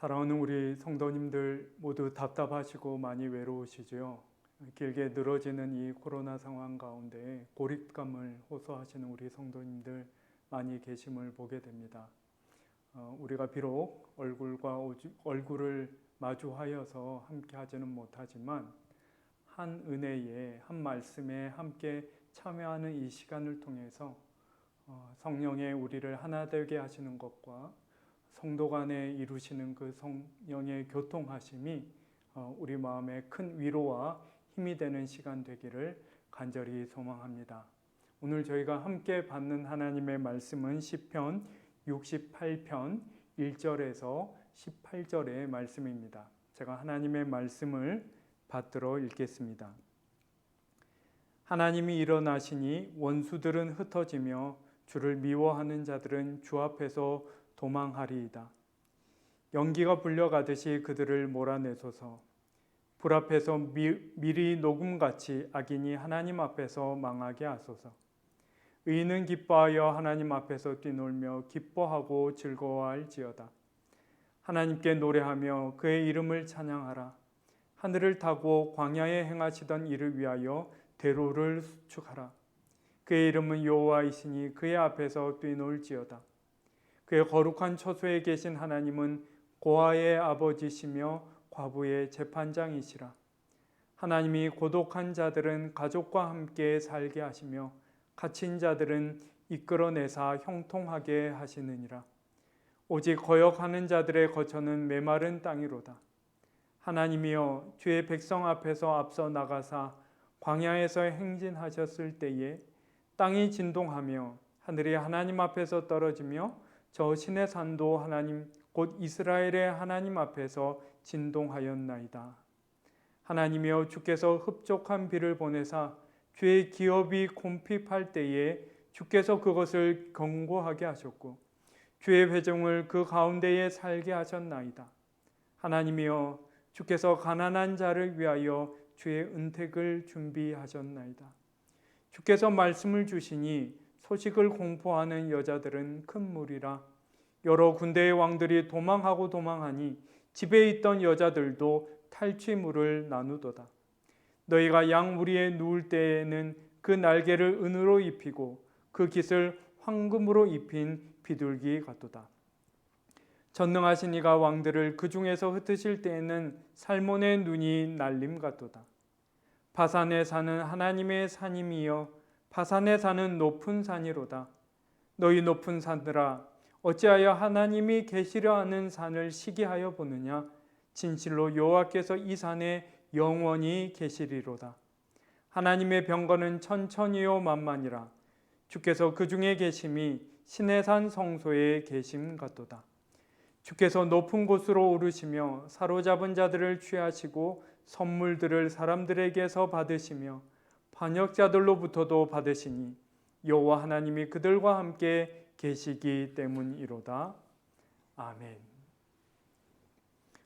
사랑하는 우리 성도님들 모두 답답하시고 많이 외로우시죠? 길게 늘어지는 이 코로나 상황 가운데 고립감을 호소하시는 우리 성도님들 많이 계심을 보게 됩니다. 우리가 비록 얼굴과 얼굴을 마주하여서 함께 하지는 못하지만 한 은혜에, 한 말씀에 함께 참여하는 이 시간을 통해서 성령의 우리를 하나 되게 하시는 것과 성도 간에 이루시는 그 성령의 교통하심이 우리 마음에 큰 위로와 힘이 되는 시간 되기를 간절히 소망합니다. 오늘 저희가 함께 받는 하나님의 말씀은 시편 68편 1절에서 18절의 말씀입니다. 제가 하나님의 말씀을 받들어 읽겠습니다. 하나님이 일어나시니 원수들은 흩어지며 주를 미워하는 자들은 주 앞에서 도망하리이다. 연기가 불려가듯이 그들을 몰아내소서. 불 앞에서 미리 녹음같이 악인이 하나님 앞에서 망하게 하소서. 의인은 기뻐하여 하나님 앞에서 뛰놀며 기뻐하고 즐거워할지어다. 하나님께 노래하며 그의 이름을 찬양하라. 하늘을 타고 광야에 행하시던 이를 위하여 대로를 수축하라. 그의 이름은 여호와이시니 그의 앞에서 뛰놀지어다. 그의 거룩한 처소에 계신 하나님은 고아의 아버지시며 과부의 재판장이시라. 하나님이 고독한 자들은 가족과 함께 살게 하시며 갇힌 자들은 이끌어내사 형통하게 하시느니라. 오직 거역하는 자들의 거처는 메마른 땅이로다. 하나님이여 주의 백성 앞에서 앞서 나가사 광야에서 행진하셨을 때에 땅이 진동하며 하늘이 하나님 앞에서 떨어지며 저 신의 산도 하나님 곧 이스라엘의 하나님 앞에서 진동하였나이다. 하나님이여 주께서 흡족한 비를 보내사 주의 기업이 곰핍할 때에 주께서 그것을 견고하게 하셨고 주의 회중을 그 가운데에 살게 하셨나이다. 하나님이여 주께서 가난한 자를 위하여 주의 은택을 준비하셨나이다. 주께서 말씀을 주시니 소식을 공포하는 여자들은 큰 무리라. 여러 군대의 왕들이 도망하고 도망하니 집에 있던 여자들도 탈취물을 나누도다. 너희가 양 무리에 누울 때에는 그 날개를 은으로 입히고 그 깃을 황금으로 입힌 비둘기 같도다. 전능하신 이가 왕들을 그 중에서 흩으실 때에는 살몬의 눈이 날림 같도다. 바산에 사는 하나님의 산임이여 바산에 사는 높은 산이로다. 너희 높은 산들아 어찌하여 하나님이 계시려 하는 산을 시기하여 보느냐. 진실로 여호와께서 이 산에 영원히 계시리로다. 하나님의 병거는 천천히요 만만이라. 주께서 그 중에 계심이 신의 산 성소에 계심 같도다. 주께서 높은 곳으로 오르시며 사로잡은 자들을 취하시고 선물들을 사람들에게서 받으시며 반역자들로부터도 받으시니 여호와 하나님이 그들과 함께 계시기 때문이로다. 아멘.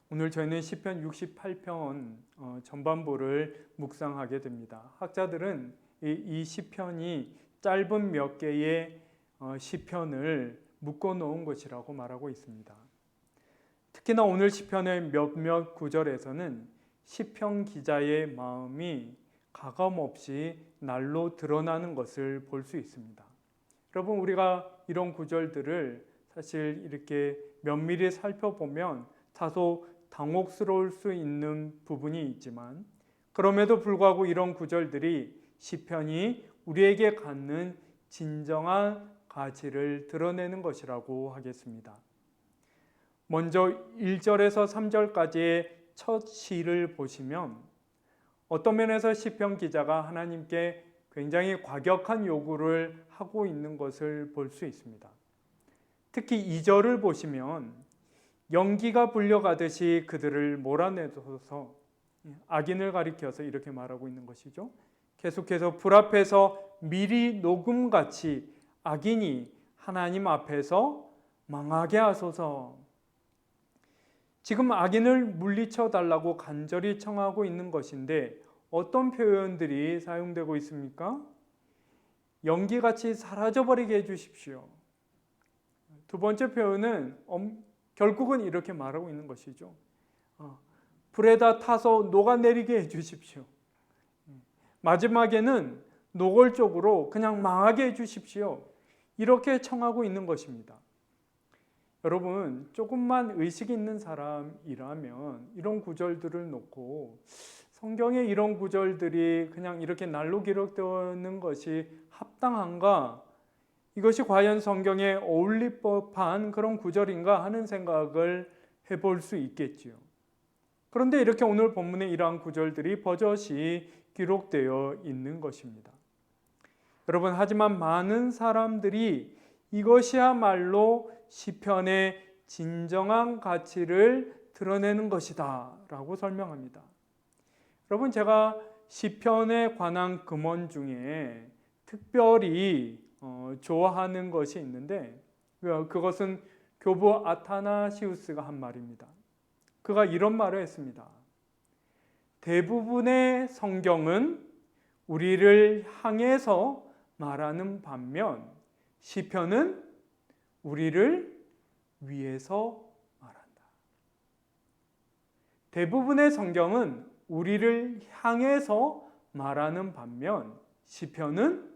오늘 저희는 시편 68편 전반부를 묵상하게 됩니다. 학자들은 이 시편이 짧은 몇 개의 시편을 묶어 놓은 것이라고 말하고 있습니다. 특히나 오늘 시편의 몇몇 구절에서는 시편 기자의 마음이 가감없이 날로 드러나는 것을 볼 수 있습니다. 여러분, 우리가 이런 구절들을 사실 이렇게 면밀히 살펴보면 다소 당혹스러울 수 있는 부분이 있지만 그럼에도 불구하고 이런 구절들이 시편이 우리에게 갖는 진정한 가치를 드러내는 것이라고 하겠습니다. 먼저 1절에서 3절까지의 첫 시를 보시면 어떤 면에서 시편 기자가 하나님께 굉장히 과격한 요구를 하고 있는 것을 볼 수 있습니다. 특히 2절을 보시면 연기가 불려가듯이 그들을 몰아내줘서 악인을 가리켜서 이렇게 말하고 있는 것이죠. 계속해서 불 앞에서 미리 녹음같이 악인이 하나님 앞에서 망하게 하소서. 지금 악인을 물리쳐 달라고 간절히 청하고 있는 것인데 어떤 표현들이 사용되고 있습니까? 연기같이 사라져버리게 해주십시오. 두 번째 표현은 결국은 이렇게 말하고 있는 것이죠. 불에다 타서 녹아내리게 해주십시오. 마지막에는 노골적으로 그냥 망하게 해주십시오. 이렇게 청하고 있는 것입니다. 여러분, 조금만 의식 있는 사람이라면 이런 구절들을 놓고 성경에 이런 구절들이 그냥 이렇게 날로 기록되는 것이 합당한가? 이것이 과연 성경에 어울릴 법한 그런 구절인가 하는 생각을 해볼 수 있겠지요. 그런데 이렇게 오늘 본문에 이러한 구절들이 버젓이 기록되어 있는 것입니다. 여러분, 하지만 많은 사람들이 이것이야말로 시편의 진정한 가치를 드러내는 것이다 라고 설명합니다. 여러분, 제가 시편에 관한 금언 중에 특별히 좋아하는 것이 있는데 그것은 교부 아타나시우스가 한 말입니다. 그가 이런 말을 했습니다. 대부분의 성경은 우리를 향해서 말하는 반면 시편은 우리를 위해서 말한다. 대부분의 성경은 우리를 향해서 말하는 반면 시편은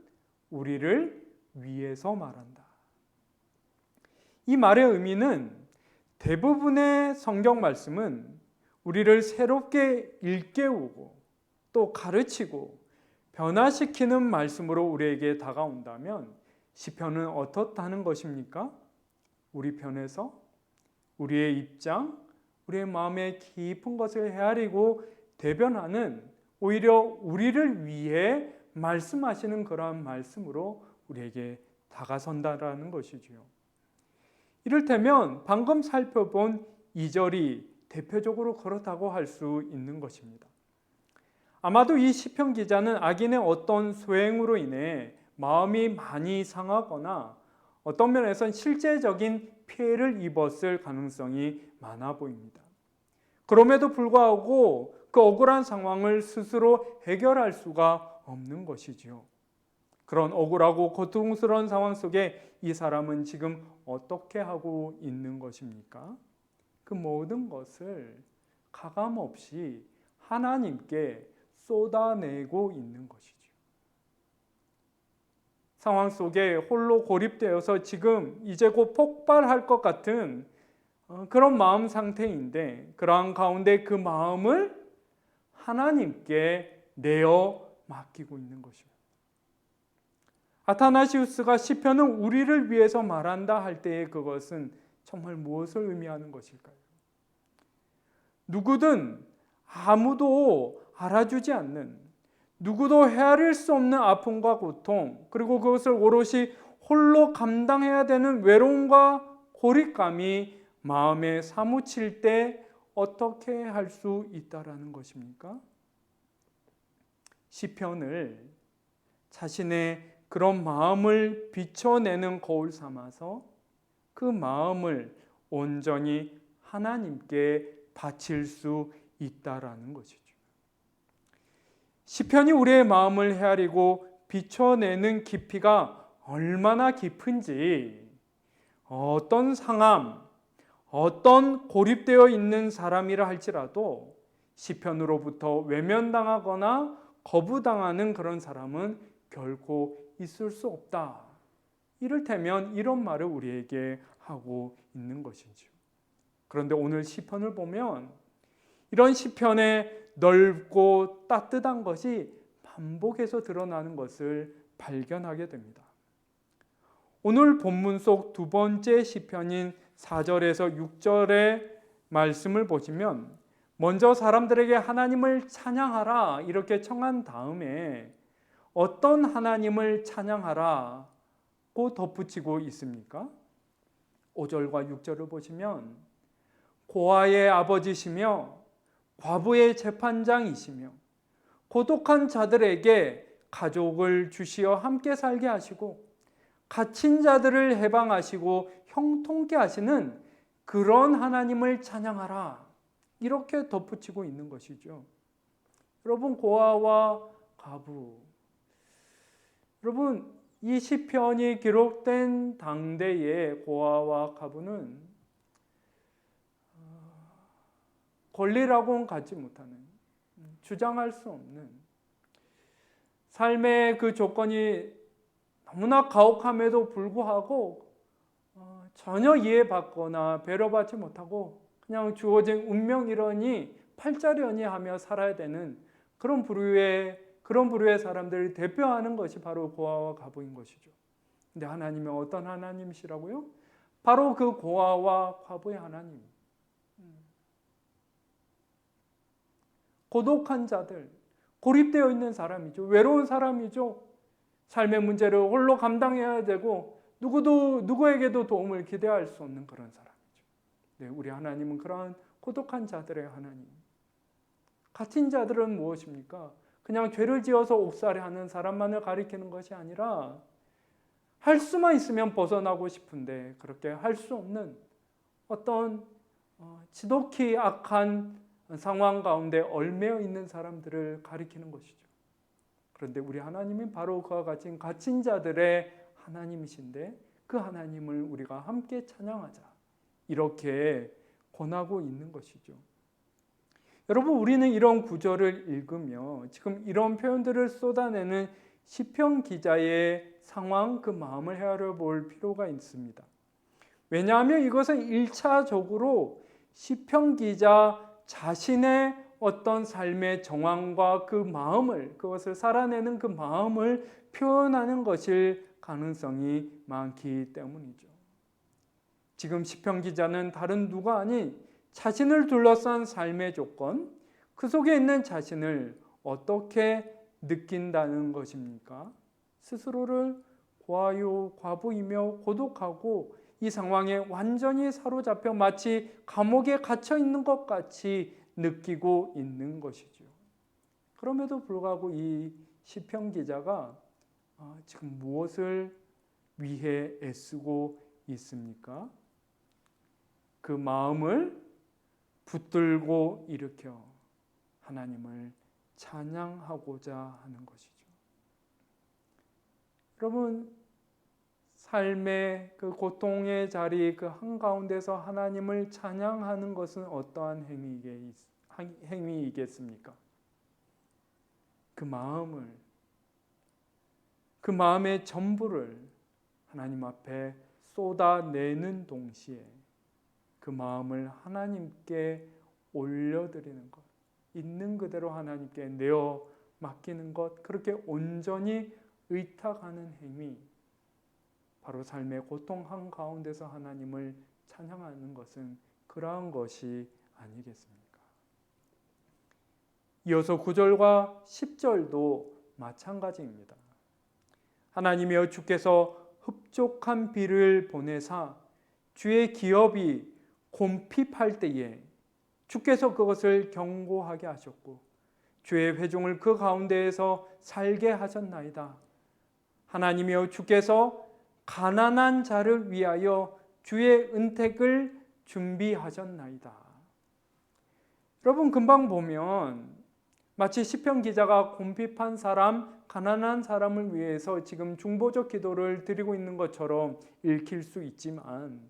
우리를 위해서 말한다. 이 말의 의미는 대부분의 성경 말씀은 우리를 새롭게 일깨우고 또 가르치고 변화시키는 말씀으로 우리에게 다가온다면 시편은 어떻다는 것입니까? 우리 편에서 우리의 입장, 우리의 마음의 깊은 것을 헤아리고 대변하는 오히려 우리를 위해 말씀하시는 그러한 말씀으로 우리에게 다가선다라는 것이지요. 이를테면 방금 살펴본 2절이 대표적으로 그렇다고 할 수 있는 것입니다. 아마도 이 시편 기자는 악인의 어떤 소행으로 인해 마음이 많이 상하거나 어떤 면에선 실제적인 피해를 입었을 가능성이 많아 보입니다. 그럼에도 불구하고 그 억울한 상황을 스스로 해결할 수가 없는 것이지요. 그런 억울하고 고통스러운 상황 속에 이 사람은 지금 어떻게 하고 있는 것입니까? 그 모든 것을 가감없이 하나님께 쏟아내고 있는 것이죠. 상황 속에 홀로 고립되어서 지금 이제 곧 폭발할 것 같은 그런 마음 상태인데 그러한 가운데 그 마음을 하나님께 내어 맡기고 있는 것입니다. 아타나시우스가 시편은 우리를 위해서 말한다 할 때에 그것은 정말 무엇을 의미하는 것일까요? 누구든 아무도 알아주지 않는, 누구도 헤아릴 수 없는 아픔과 고통, 그리고 그것을 오롯이 홀로 감당해야 되는 외로움과 고립감이 마음에 사무칠 때 어떻게 할 수 있다라는 것입니까? 시편을 자신의 그런 마음을 비춰내는 거울 삼아서 그 마음을 온전히 하나님께 바칠 수 있다라는 것이죠. 시편이 우리의 마음을 헤아리고 비춰내는 깊이가 얼마나 깊은지 어떤 상함, 어떤 고립되어 있는 사람이라 할지라도 시편으로부터 외면당하거나 거부당하는 그런 사람은 결코 있을 수 없다. 이를테면 이런 말을 우리에게 하고 있는 것이죠. 그런데 오늘 시편을 보면 이런 시편의 넓고 따뜻한 것이 반복해서 드러나는 것을 발견하게 됩니다. 오늘 본문 속 두 번째 시편인 4절에서 6절의 말씀을 보시면 먼저 사람들에게 하나님을 찬양하라 이렇게 청한 다음에 어떤 하나님을 찬양하라고 덧붙이고 있습니까? 5절과 6절을 보시면 고아의 아버지시며 과부의 재판장이시며 고독한 자들에게 가족을 주시어 함께 살게 하시고 갇힌 자들을 해방하시고 형통케 하시는 그런 하나님을 찬양하라 이렇게 덧붙이고 있는 것이죠. 여러분, 고아와 과부, 여러분 이 시편이 기록된 당대의 고아와 과부는 권리라고는 갖지 못하는, 주장할 수 없는 삶의 그 조건이 너무나 가혹함에도 불구하고 전혀 이해받거나 배려받지 못하고 그냥 주어진 운명이러니 팔자려니 하며 살아야 되는 그런 부류의 사람들을 대표하는 것이 바로 고아와 과부인 것이죠. 근데 하나님은 어떤 하나님이시라고요? 바로 그 고아와 과부의 하나님. 고독한 자들, 고립되어 있는 사람이죠. 외로운 사람이죠. 삶의 문제를 홀로 감당해야 되고 누구에게도 도움을 기대할 수 없는 그런 사람이죠. 네, 우리 하나님은 그러한 고독한 자들의 하나님. 갇힌 자들은 무엇입니까? 그냥 죄를 지어서 옥살이하는 사람만을 가리키는 것이 아니라 할 수만 있으면 벗어나고 싶은데 그렇게 할 수 없는 어떤 지독히 악한 상황 가운데 얽매여 있는 사람들을 가리키는 것이죠. 그런데 우리 하나님은 바로 그와 같이 갇힌 자들의 하나님이신데 그 하나님을 우리가 함께 찬양하자, 이렇게 권하고 있는 것이죠. 여러분, 우리는 이런 구절을 읽으며 지금 이런 표현들을 쏟아내는 시편 기자의 상황, 그 마음을 헤아려 볼 필요가 있습니다. 왜냐하면 이것은 1차적으로 시편 기자 자신의 어떤 삶의 정황과 그 마음을, 그것을 살아내는 그 마음을 표현하는 것일 가능성이 많기 때문이죠. 지금 시편 기자는 다른 누가 아닌 자신을 둘러싼 삶의 조건, 그 속에 있는 자신을 어떻게 느낀다는 것입니까? 스스로를 고아요, 과부이며 고독하고 이 상황에 완전히 사로잡혀 마치 감옥에 갇혀 있는 것 같이 느끼고 있는 것이죠. 그럼에도 불구하고 이 시편 기자가 지금 무엇을 위해 애쓰고 있습니까? 그 마음을 붙들고 일으켜 하나님을 찬양하고자 하는 것이죠. 여러분, 삶의 그 고통의 자리 그 한가운데서 하나님을 찬양하는 것은 어떠한 행위이겠습니까? 그 마음의 전부를 하나님 앞에 쏟아내는 동시에 그 마음을 하나님께 올려드리는 것, 있는 그대로 하나님께 내어 맡기는 것, 그렇게 온전히 의탁하는 행위, 바로 삶의 고통 한가운데서 하나님을 찬양하는 것은 그러한 것이 아니겠습니까? 이어서 9절과 10절도 마찬가지입니다. 하나님이여 주께서 흡족한 비를 보내사 주의 기업이 곰핍할 때에 주께서 그것을 견고하게 하셨고 주의 회중을 그 가운데에서 살게 하셨나이다. 하나님이여 주께서 가난한 자를 위하여 주의 은택을 준비하셨나이다. 여러분, 금방 보면 마치 시편 기자가 곰핍한 사람, 가난한 사람을 위해서 지금 중보적 기도를 드리고 있는 것처럼 읽힐 수 있지만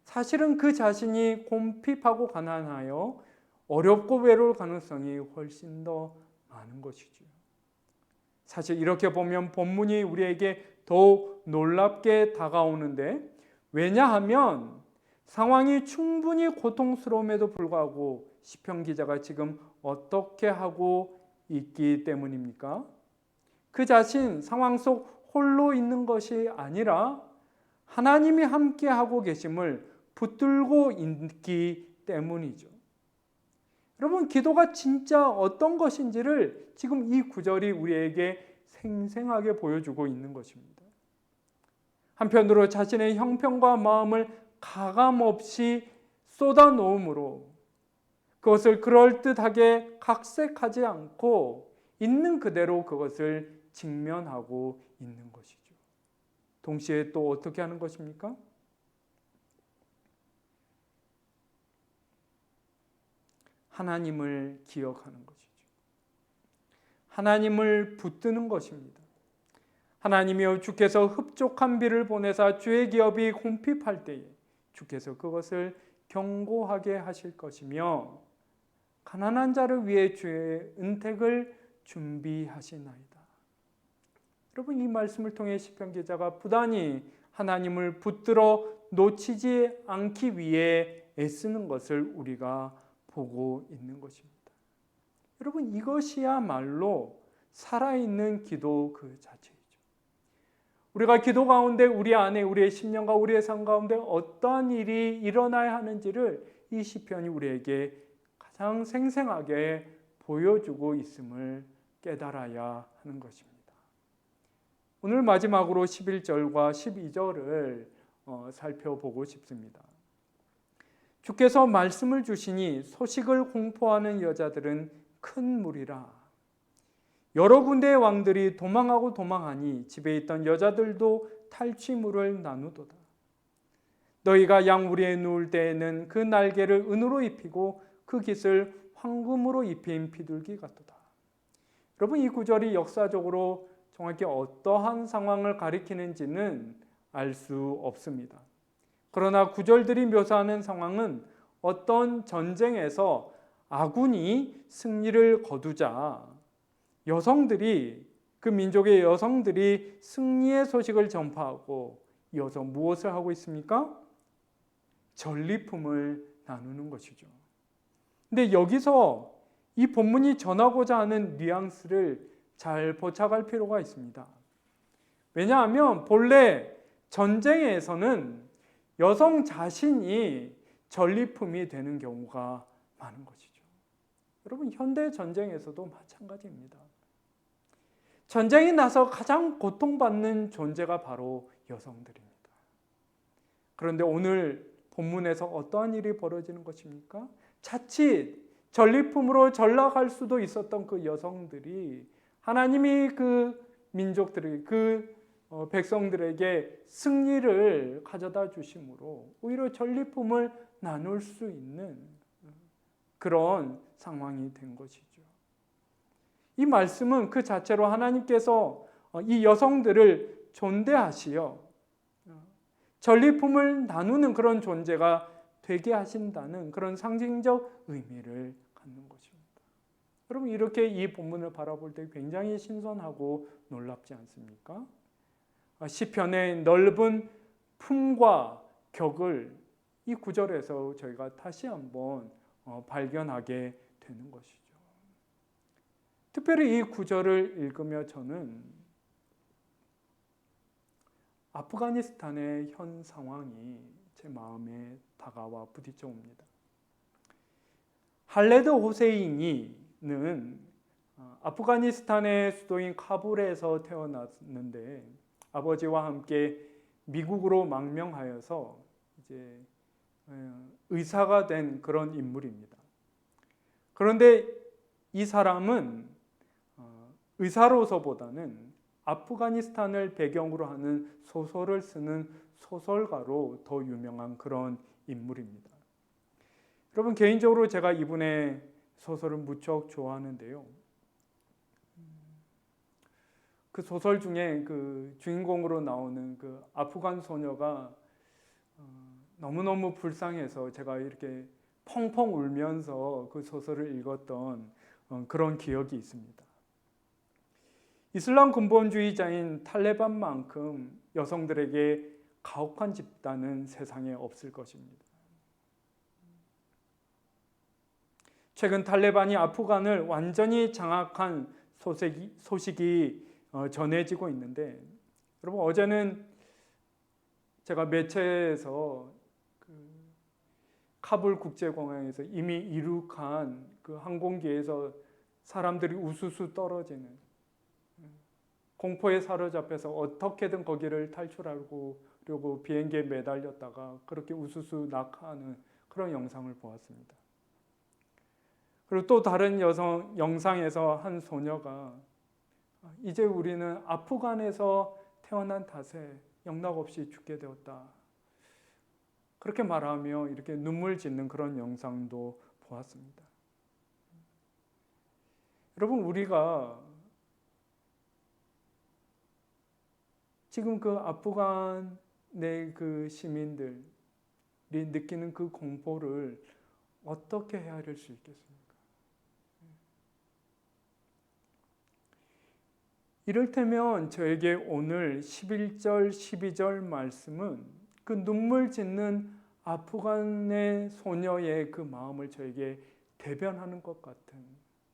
사실은 그 자신이 곰핍하고 가난하여 어렵고 외로울 가능성이 훨씬 더 많은 것이죠. 사실 이렇게 보면 본문이 우리에게 더욱 놀랍게 다가오는데, 왜냐하면 상황이 충분히 고통스러움에도 불구하고 시편 기자가 지금 어떻게 하고 있기 때문입니까? 그 자신 상황 속 홀로 있는 것이 아니라 하나님이 함께 하고 계심을 붙들고 있기 때문이죠. 여러분, 기도가 진짜 어떤 것인지를 지금 이 구절이 우리에게 생생하게 보여주고 있는 것입니다. 한편으로 자신의 형편과 마음을 가감없이 쏟아놓음으로 그것을 그럴듯하게 각색하지 않고 있는 그대로 그것을 직면하고 있는 것이죠. 동시에 또 어떻게 하는 것입니까? 하나님을 기억하는 것이죠. 하나님을 붙드는 것입니다. 하나님이여 주께서 흡족한 비를 보내사 주의 기업이 곰핍할 때에 주께서 그것을 견고하게 하실 것이며 가난한 자를 위해 주의 은택을 준비하시나이다. 여러분, 이 말씀을 통해 시편 기자가 부단히 하나님을 붙들어 놓치지 않기 위해 애쓰는 것을 우리가 보고 있는 것입니다. 여러분, 이것이야말로 살아있는 기도 그 자체이죠. 우리가 기도 가운데 우리 안에 우리의 심령과 우리의 삶 가운데 어떠한 일이 일어나야 하는지를 이 시편이 우리에게 가장 생생하게 보여주고 있음을 깨달아야 하는 것입니다. 오늘 마지막으로 11절과 12절을 살펴보고 싶습니다. 주께서 말씀을 주시니 소식을 공포하는 여자들은 큰 무리라. 여러 군데의 왕들이 도망하고 도망하니 집에 있던 여자들도 탈취물을 나누도다. 너희가 양우리에 누울 때에는 그 날개를 은으로 입히고 그 깃을 황금으로 입힌 비둘기 같도다. 여러분, 이 구절이 역사적으로 정확히 어떠한 상황을 가리키는지는 알 수 없습니다. 그러나 구절들이 묘사하는 상황은 어떤 전쟁에서 아군이 승리를 거두자 여성들이, 그 민족의 여성들이 승리의 소식을 전파하고 이어서 무엇을 하고 있습니까? 전리품을 나누는 것이죠. 근데 여기서 이 본문이 전하고자 하는 뉘앙스를 잘 포착할 필요가 있습니다. 왜냐하면 본래 전쟁에서는 여성 자신이 전리품이 되는 경우가 많은 것이죠. 여러분, 현대 전쟁에서도 마찬가지입니다. 전쟁이 나서 가장 고통받는 존재가 바로 여성들입니다. 그런데 오늘 본문에서 어떠한 일이 벌어지는 것입니까? 자칫 전리품으로 전락할 수도 있었던 그 여성들이 하나님이 그 민족들에게, 그 백성들에게 승리를 가져다 주심으로 오히려 전리품을 나눌 수 있는 그런 상황이 된 것이죠. 이 말씀은 그 자체로 하나님께서 이 여성들을 존대하시어 전리품을 나누는 그런 존재가 되게 하신다는 그런 상징적 의미를 갖는 것입니다. 여러분, 이렇게 이 본문을 바라볼 때 굉장히 신선하고 놀랍지 않습니까? 시편의 넓은 품과 격을 이 구절에서 저희가 다시 한번 발견하게 되는 것이죠. 특별히 이 구절을 읽으며 저는 아프가니스탄의 현 상황이 제 마음에 다가와 부딪혀 옵니다. 할레드 호세이니는 아프가니스탄의 수도인 카불에서 태어났는데 아버지와 함께 미국으로 망명하여서 이제 의사가 된 그런 인물입니다. 그런데 이 사람은 의사로서보다는 아프가니스탄을 배경으로 하는 소설을 쓰는 소설가로 더 유명한 그런 인물입니다. 여러분, 개인적으로 제가 이분의 소설을 무척 좋아하는데요. 그 소설 중에 그 주인공으로 나오는 그 아프간 소녀가 너무너무 불쌍해서 제가 이렇게 펑펑 울면서 그 소설을 읽었던 그런 기억이 있습니다. 이슬람 근본주의자인 탈레반만큼 여성들에게 가혹한 집단은 세상에 없을 것입니다. 최근 탈레반이 아프간을 완전히 장악한 소식이 전해지고 있는데, 여러분, 어제는 제가 매체에서 카불 국제공항에서 이미 이륙한 그 항공기에서 사람들이 우수수 떨어지는, 공포에 사로잡혀서 어떻게든 거기를 탈출하려고 비행기에 매달렸다가 그렇게 우수수 낙하하는 그런 영상을 보았습니다. 그리고 또 다른 영상에서 한 소녀가 이제 우리는 아프간에서 태어난 탓에 영락없이 죽게 되었다, 그렇게 말하며 이렇게 눈물 짓는 그런 영상도 보았습니다. 여러분, 우리가 지금 그 아프간의 그 시민들이 느끼는 그 공포를 어떻게 헤아릴 수 있겠습니까? 이를테면 저에게 오늘 11절, 12절 말씀은 그 눈물 짓는 아프간의 소녀의 그 마음을 저에게 대변하는 것 같은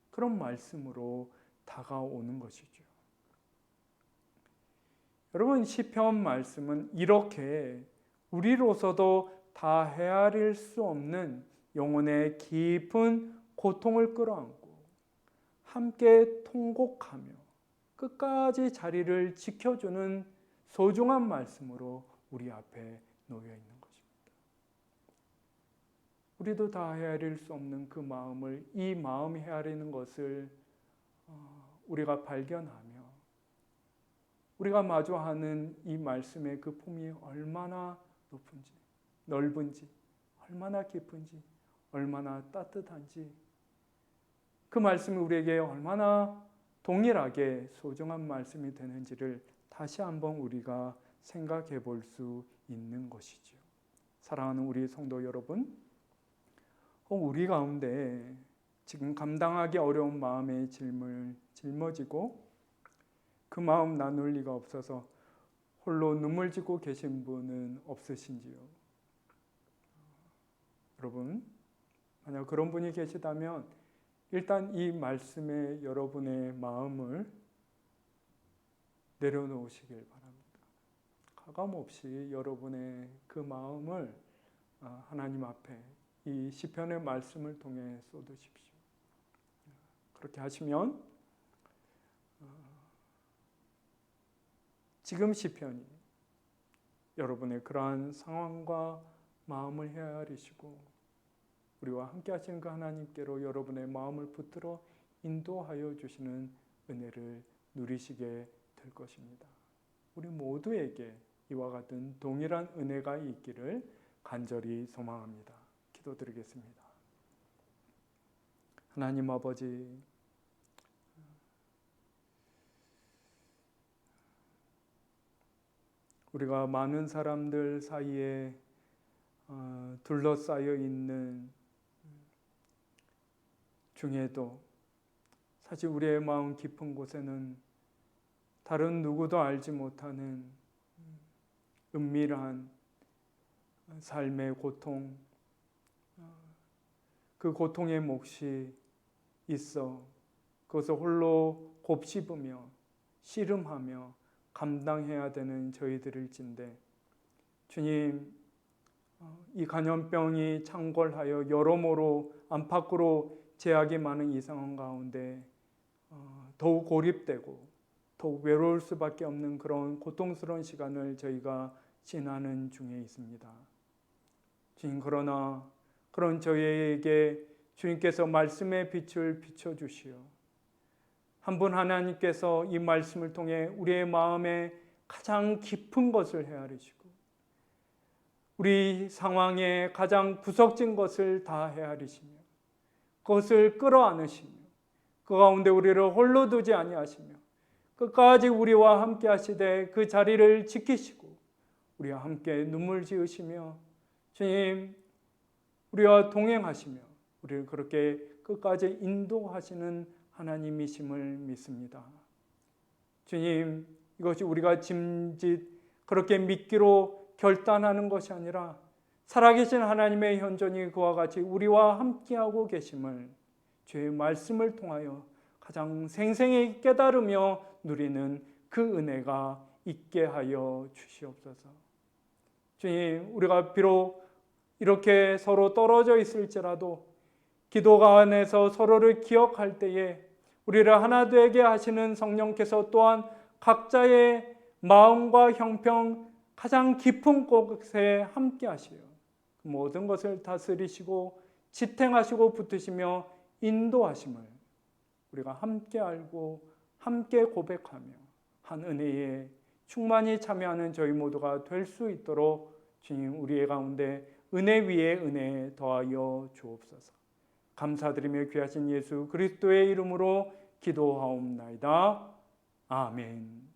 그런 말씀으로 다가오는 것이죠. 여러분, 시편 말씀은 이렇게 우리로서도 다 헤아릴 수 없는 영혼의 깊은 고통을 끌어안고 함께 통곡하며 끝까지 자리를 지켜주는 소중한 말씀으로 우리 앞에 놓여 있는 것입니다. 우리도 다 헤아릴 수 없는 그 마음을, 이 마음이 헤아리는 것을 우리가 발견하며 우리가 마주하는 이 말씀의 그 품이 얼마나 높은지, 넓은지, 얼마나 깊은지, 얼마나 따뜻한지, 그 말씀이 우리에게 얼마나 동일하게 소중한 말씀이 되는지를 다시 한번 우리가 생각해 볼 수 있는 것이죠. 사랑하는 우리 성도 여러분, 우리 가운데 지금 감당하기 어려운 마음의 짊어지고 그 마음 나눌 리가 없어서 홀로 눈물 짓고 계신 분은 없으신지요? 여러분, 만약 그런 분이 계시다면 일단 이 말씀에 여러분의 마음을 내려놓으시길 바랍니다. 가감없이 여러분의 그 마음을 하나님 앞에 이 시편의 말씀을 통해 쏟으십시오. 그렇게 하시면 지금 시편이 여러분의 그러한 상황과 마음을 헤아리시고 우리와 함께 하시는 그 하나님께로 여러분의 마음을 붙들어 인도하여 주시는 은혜를 누리시게 될 것입니다. 우리 모두에게 이와 같은 동일한 은혜가 있기를 간절히 소망합니다. 기도드리겠습니다. 하나님 아버지, 우리가 많은 사람들 사이에 둘러싸여 있는 중에도 사실 우리의 마음 깊은 곳에는 다른 누구도 알지 못하는 은밀한 삶의 고통, 그 고통의 몫이 있어 그것을 홀로 곱씹으며 씨름하며 감당해야 되는 저희들일진데, 주님, 이 간염병이 창궐하여 여러모로 안팎으로 제약이 많은 이 상황 가운데 더욱 고립되고 더욱 외로울 수밖에 없는 그런 고통스러운 시간을 저희가 지나는 중에 있습니다. 주님, 그러나 그런 저희에게 주님께서 말씀의 빛을 비춰주시어 한 분 하나님께서 이 말씀을 통해 우리의 마음에 가장 깊은 것을 헤아리시고 우리 상황에 가장 구석진 것을 다 헤아리시며 그것을 끌어안으시며 그 가운데 우리를 홀로 두지 아니하시며 끝까지 우리와 함께 하시되 그 자리를 지키시고 우리와 함께 눈물 지으시며 주님, 우리와 동행하시며 우리를 그렇게 끝까지 인도하시는 하나님이심을 믿습니다. 주님, 이것이 우리가 짐짓 그렇게 믿기로 결단하는 것이 아니라 살아계신 하나님의 현존이 그와 같이 우리와 함께하고 계심을 주의 말씀을 통하여 가장 생생히 깨달으며 누리는 그 은혜가 있게 하여 주시옵소서. 주님, 우리가 비록 이렇게 서로 떨어져 있을지라도 기도가 안에서 서로를 기억할 때에 우리를 하나 되게 하시는 성령께서 또한 각자의 마음과 형편 가장 깊은 곳에 함께 하시어 모든 것을 다스리시고 지탱하시고 붙드시며 인도하심을 우리가 함께 알고 함께 고백하며 한 은혜에 충만히 참여하는 저희 모두가 될 수 있도록 주님, 우리의 가운데 은혜 위에 은혜 더하여 주옵소서. 감사드리며 귀하신 예수 그리스도의 이름으로 기도하옵나이다. 아멘.